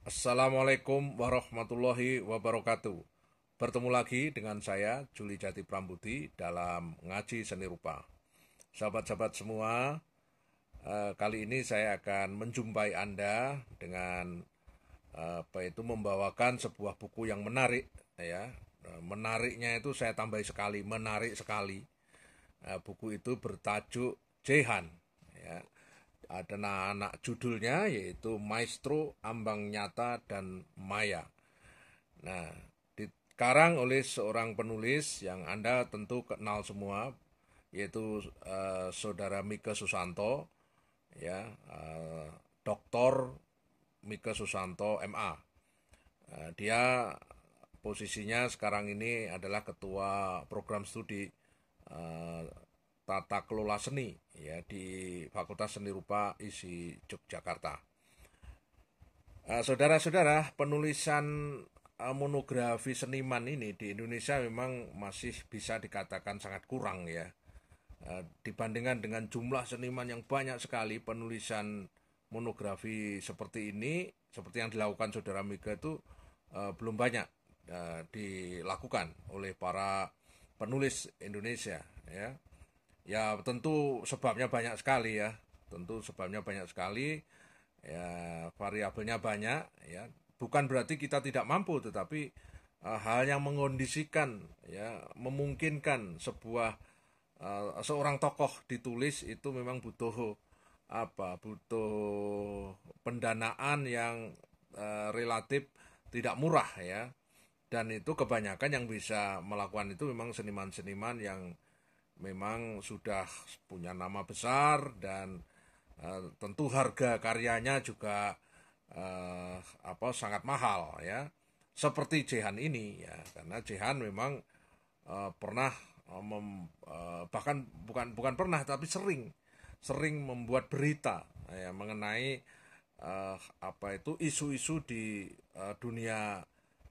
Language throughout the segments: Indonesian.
Assalamualaikum warahmatullahi wabarakatuh. Bertemu lagi dengan saya, Juli Jati Prambuti, dalam Ngaji Seni Rupa. Sahabat-sahabat semua, kali ini saya akan menjumpai Anda dengan membawakan sebuah buku yang menarik, ya. Menariknya itu saya tambahi sekali, menarik sekali. Buku itu bertajuk Jehan, ya. Ada anak judulnya yaitu Maestro, Ambang Nyata, dan Maya. Nah, dikarang oleh seorang penulis yang Anda tentu kenal semua, yaitu saudara Mike Susanto, ya, Dr. Mike Susanto MA. Dia posisinya sekarang ini adalah ketua program studi eh, tata kelola seni, ya, di Fakultas Seni Rupa ISI Yogyakarta. Saudara-saudara, penulisan monografi seniman ini di Indonesia memang masih bisa dikatakan sangat kurang, ya. Dibandingkan dengan jumlah seniman yang banyak sekali, penulisan monografi seperti ini, seperti yang dilakukan saudara Mega itu belum banyak dilakukan oleh para penulis Indonesia, ya. Ya tentu sebabnya banyak sekali, ya. Tentu sebabnya banyak sekali, ya, variabelnya banyak, ya. Bukan berarti kita tidak mampu, tetapi hal yang mengondisikan, ya, memungkinkan seorang tokoh ditulis itu memang butuh pendanaan yang relatif tidak murah, ya. Dan itu kebanyakan yang bisa melakukan itu memang seniman-seniman yang memang sudah punya nama besar, dan tentu harga karyanya juga sangat mahal, ya. Seperti Jehan ini, ya, karena Jehan memang pernah bahkan bukan bukan pernah tapi sering sering membuat berita, ya, mengenai isu-isu di dunia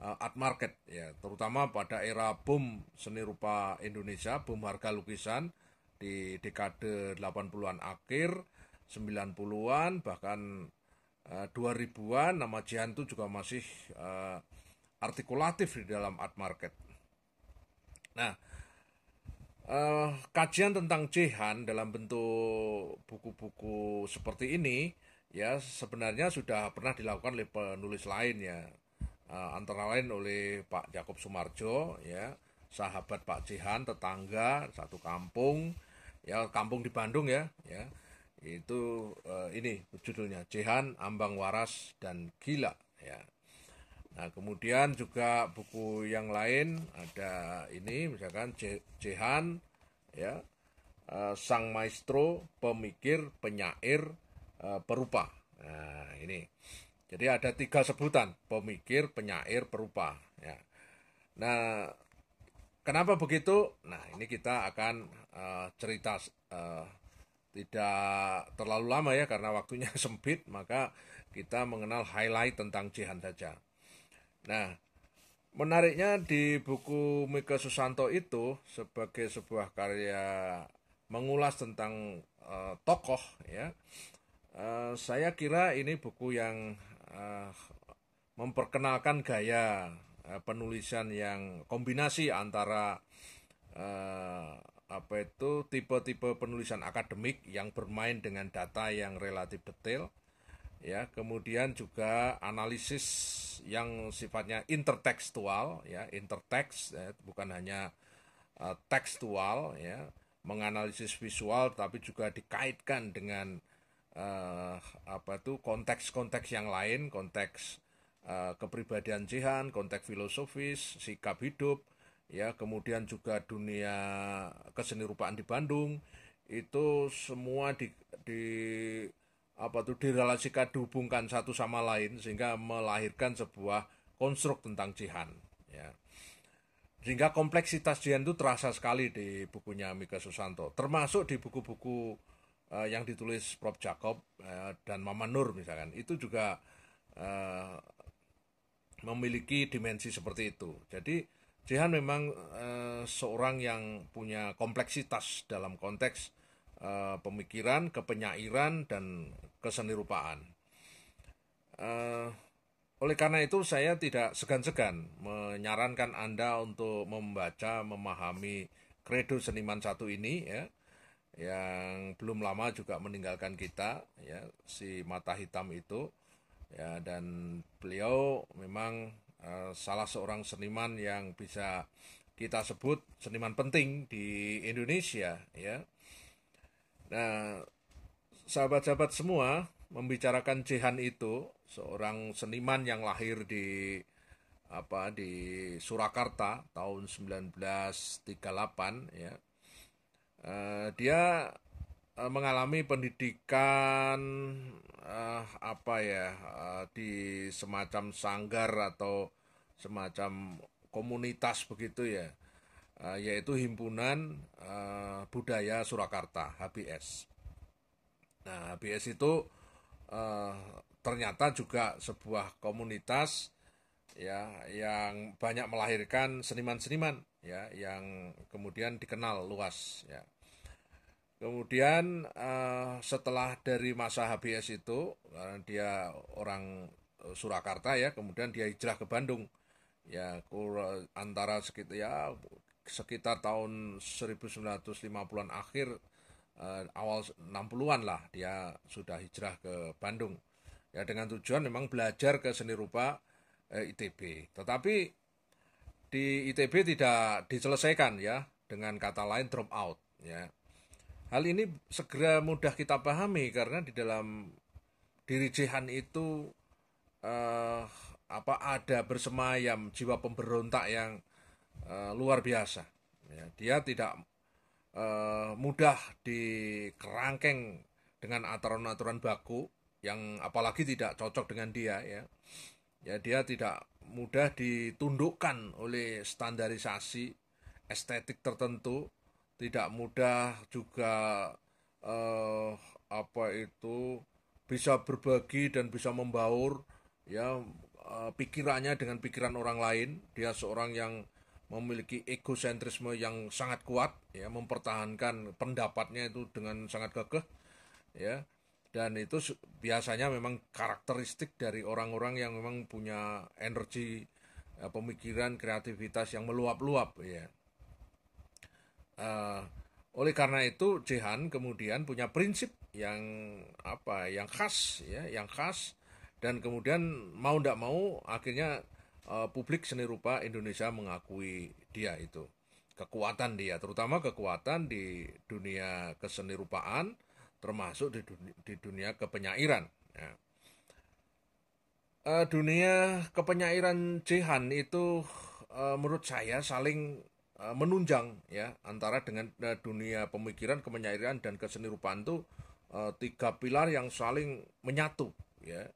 art market, ya, terutama pada era boom seni rupa Indonesia, boom harga lukisan di dekade 80-an akhir, 90-an, bahkan 2000-an. Nama Jihan itu juga masih artikulatif di dalam art market. Nah, kajian tentang Jihan dalam bentuk buku-buku seperti ini, ya, sebenarnya sudah pernah dilakukan oleh penulis lain, ya. Antara lain oleh Pak Jakob Sumarjo, ya, sahabat Pak Jihan, tetangga satu kampung, ya, kampung di Bandung, ya, ya. Itu ini judulnya Jihan, Ambang Waras, dan Gila, ya. Nah, kemudian juga buku yang lain ada ini, misalkan Jehan, ya, Sang Maestro, Pemikir, Penyair, Perupa. Nah, ini. Jadi ada 3 sebutan: pemikir, penyair, perupa, ya. Nah, kenapa begitu? Nah, ini kita akan cerita tidak terlalu lama, ya, karena waktunya sempit, maka kita mengenal highlight tentang Jihan saja. Nah, menariknya di buku Mika Susanto itu sebagai sebuah karya mengulas tentang tokoh, ya. Saya kira ini buku yang uh, memperkenalkan gaya penulisan yang kombinasi antara uh, tipe-tipe penulisan akademik yang bermain dengan data yang relatif detail, ya, kemudian juga analisis yang sifatnya intertekstual, ya, interteks, ya, bukan hanya tekstual, ya, menganalisis visual tapi juga dikaitkan dengan konteks-konteks yang lain, konteks kepribadian Jihan, konteks filosofis, sikap hidup, ya, kemudian juga dunia kesenirupaan di Bandung. Itu semua di direlasikan, dihubungkan satu sama lain sehingga melahirkan sebuah konstruk tentang Jihan, ya. Sehingga kompleksitas Jihan itu terasa sekali di bukunya Mika Susanto, termasuk di buku-buku yang ditulis Prof. Jacob dan Mama Nur misalkan, itu juga uh, memiliki dimensi seperti itu. Jadi Jihan memang seorang yang punya kompleksitas dalam konteks pemikiran, kepenyairan, dan kesenirupaan. Uh, oleh karena itu saya tidak segan-segan menyarankan Anda untuk membaca, memahami kredo seniman satu ini ya, yang belum lama juga meninggalkan kita ya, si Mata Hitam itu ya, dan beliau memang salah seorang seniman yang bisa kita sebut seniman penting di Indonesia ya. Nah, sahabat-sahabat semua, membicarakan Jehan itu, seorang seniman yang lahir di Surakarta tahun 1938 ya. Dia mengalami pendidikan di semacam sanggar atau semacam komunitas begitu ya, yaitu Himpunan Budaya Surakarta (HBS). Nah, HBS itu eh, ternyata juga sebuah komunitas ya yang banyak melahirkan seniman-seniman ya yang kemudian dikenal luas ya. Kemudian setelah dari masa HBS itu, dia orang Surakarta ya, kemudian dia hijrah ke Bandung ya, antara sekitar tahun 1950-an akhir, awal 60-an lah dia sudah hijrah ke Bandung ya, dengan tujuan memang belajar ke seni rupa ITB. Tetapi di ITB tidak diselesaikan ya, dengan kata lain drop out ya. Hal ini segera mudah kita pahami karena di dalam diri Jehan itu eh, ada bersemayam jiwa pemberontak yang luar biasa. Ya, dia tidak mudah dikerangkeng dengan aturan-aturan baku yang apalagi tidak cocok dengan dia ya. Ya, dia tidak mudah ditundukkan oleh standarisasi estetik tertentu, tidak mudah juga eh, bisa berbagi dan bisa membaur ya, pikirannya dengan pikiran orang lain. Dia seorang yang memiliki egosentrisme yang sangat kuat ya, mempertahankan pendapatnya itu dengan sangat gagah ya, dan itu biasanya memang karakteristik dari orang-orang yang memang punya energi pemikiran kreativitas yang meluap-luap ya. Uh, Oleh karena itu Jehan kemudian punya prinsip yang khas ya, yang khas, dan kemudian mau tidak mau akhirnya publik seni rupa Indonesia mengakui dia itu, kekuatan dia, terutama kekuatan di dunia keseni rupaan, termasuk di dunia kepenyairan ya. Dunia kepenyairan Jehan itu menurut saya saling menunjang ya, antara dengan dunia pemikiran, kepenyairan dan kesenirupan itu tiga pilar yang saling menyatu ya.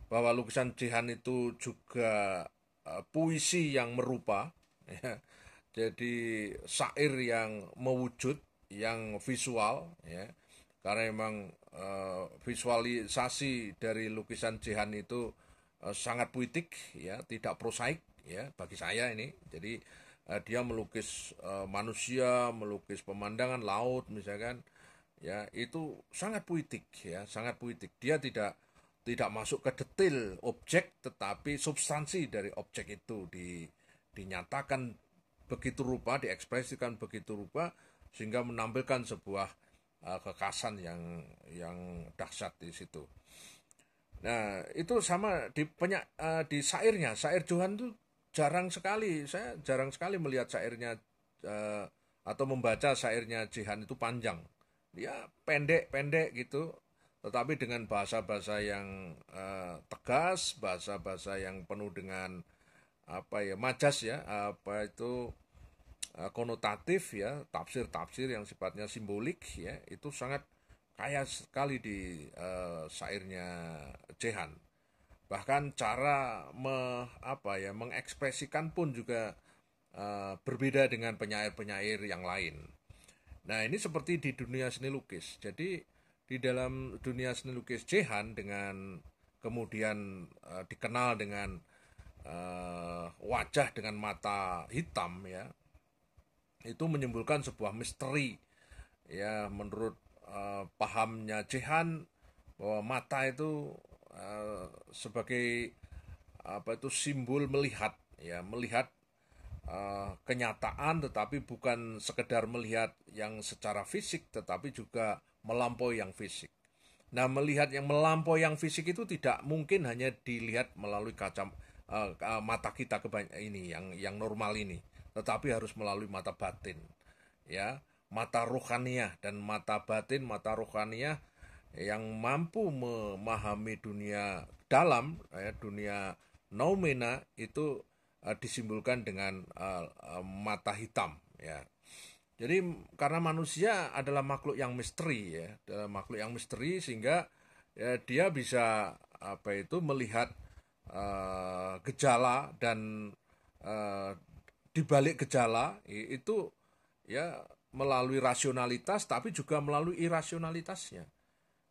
Bahwa lukisan Jehan itu juga puisi yang merupa ya. Jadi syair yang mewujud, yang visual ya. Karena memang visualisasi dari lukisan Jehan itu sangat puitik ya, tidak prosaik ya bagi saya ini. Jadi dia melukis manusia, melukis pemandangan laut misalkan ya, itu sangat puitik ya, sangat puitik. Dia tidak masuk ke detail objek, tetapi substansi dari objek itu dinyatakan begitu rupa, diekspresikan begitu rupa sehingga menampilkan sebuah kekasan yang dahsyat di situ. Nah, itu sama di syairnya. Syair Johan tuh jarang sekali, saya jarang sekali melihat syairnya uh, atau membaca syairnya Jehan itu panjang. Dia pendek-pendek gitu, tetapi dengan bahasa-bahasa yang tegas, bahasa-bahasa yang penuh dengan majas ya, konotatif ya, tafsir-tafsir yang sifatnya simbolik ya, itu sangat kaya sekali di syairnya Jehan. Bahkan cara mengekspresikan pun juga berbeda dengan penyair-penyair yang lain. Nah, ini seperti di dunia seni lukis. Jadi di dalam dunia seni lukis Jehan dengan kemudian dikenal dengan wajah dengan mata hitam ya, itu menimbulkan sebuah misteri ya, menurut pahamnya Jehan, bahwa mata itu sebagai apa itu simbol melihat, ya, melihat kenyataan, tetapi bukan sekedar melihat yang secara fisik, tetapi juga melampaui yang fisik. Nah, melihat yang melampaui yang fisik itu tidak mungkin hanya dilihat melalui mata kita ini yang normal ini, tetapi harus melalui mata batin, ya, mata rohaniah dan mata batin, mata rohaniah yang mampu memahami dunia dalam, ya, dunia noumena itu disimbolkan dengan mata hitam, ya. Jadi karena manusia adalah makhluk yang misteri, ya, adalah makhluk yang misteri, sehingga ya, dia bisa apa itu melihat gejala, dan uh, di balik gejala itu, ya, melalui rasionalitas tapi juga melalui irasionalitasnya,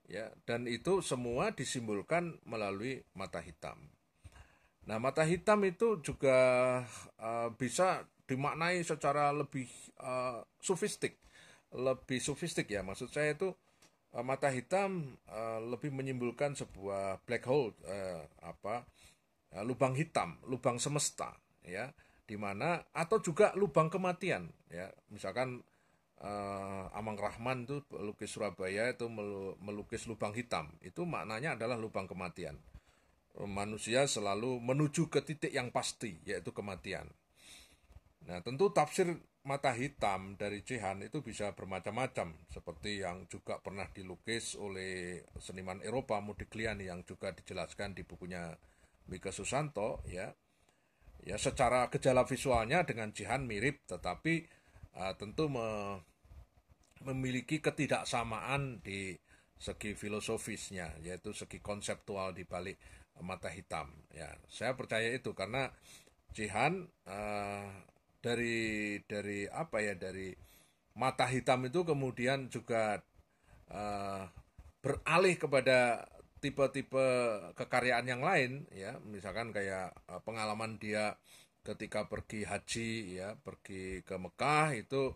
ya, dan itu semua disimbolkan melalui mata hitam. Nah, mata hitam itu juga bisa dimaknai secara lebih sofistik, ya. Maksud saya itu mata hitam lebih menyimbolkan sebuah black hole, lubang hitam, lubang semesta, ya, di mana, atau juga lubang kematian, ya. Misalkan Amang Rahman itu pelukis Surabaya itu melukis lubang hitam, itu maknanya adalah lubang kematian. Manusia selalu menuju ke titik yang pasti, yaitu kematian. Nah, tentu tafsir mata hitam dari Cihan itu bisa bermacam-macam, seperti yang juga pernah dilukis oleh seniman Eropa Modigliani, yang juga dijelaskan di bukunya Mika Susanto, ya. Ya, secara gejala visualnya dengan Cihan mirip, tetapi tentu memiliki ketidaksamaan di segi filosofisnya, yaitu segi konseptual di balik mata hitam. Ya, saya percaya itu karena Cihan dari apa ya, dari mata hitam itu kemudian juga uh, beralih kepada tipe-tipe kekaryaan yang lain, ya, misalkan kayak pengalaman dia ketika pergi haji, ya, pergi ke Mekah itu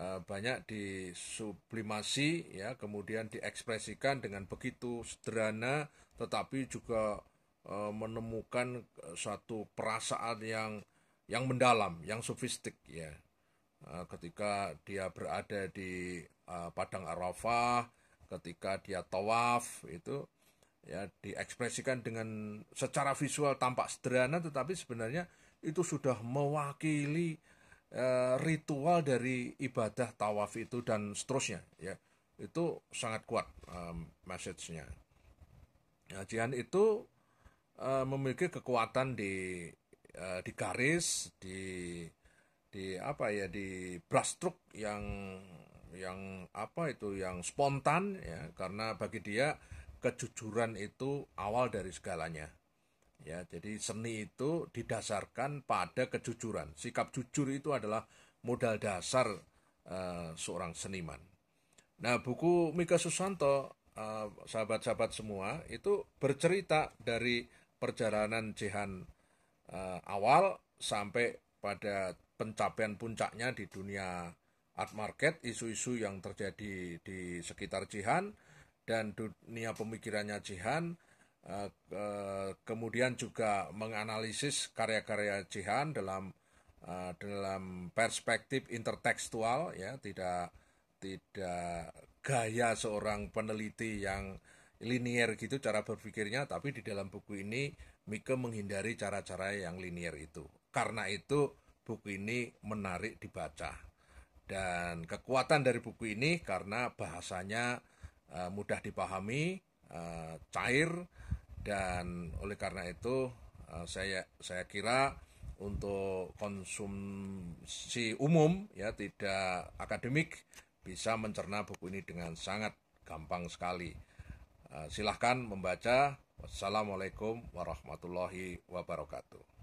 banyak disublimasi, ya, kemudian diekspresikan dengan begitu sederhana, tetapi juga menemukan satu perasaan yang mendalam, yang sofistik, ya. Ketika dia berada di padang Arafah, ketika dia tawaf itu, ya, diekspresikan dengan secara visual tampak sederhana, tetapi sebenarnya itu sudah mewakili ritual dari ibadah tawaf itu dan seterusnya, ya. Itu sangat kuat message-nya. Nah, Jihan itu memiliki kekuatan di garis, di apa ya, di brushstroke yang apa itu, yang spontan, ya, karena bagi dia kejujuran itu awal dari segalanya, ya. Jadi seni itu didasarkan pada kejujuran. Sikap jujur itu adalah modal dasar seorang seniman. Nah, buku Mika Susanto, sahabat-sahabat semua, itu bercerita dari perjalanan Jehan awal sampai pada pencapaian puncaknya di dunia art market, isu-isu yang terjadi di sekitar Jehan dan dunia pemikirannya Jehan. Kemudian juga menganalisis karya-karya Jehan dalam perspektif intertekstual, ya, tidak gaya seorang peneliti yang linier gitu cara berpikirnya, tapi di dalam buku ini Mika menghindari cara-cara yang linier itu. Karena itu buku ini menarik dibaca. Dan kekuatan dari buku ini karena bahasanya mudah dipahami, cair, dan oleh karena itu saya kira untuk konsumsi umum, ya, tidak akademik, bisa mencerna buku ini dengan sangat gampang sekali. Silahkan membaca. Wassalamualaikum warahmatullahi wabarakatuh.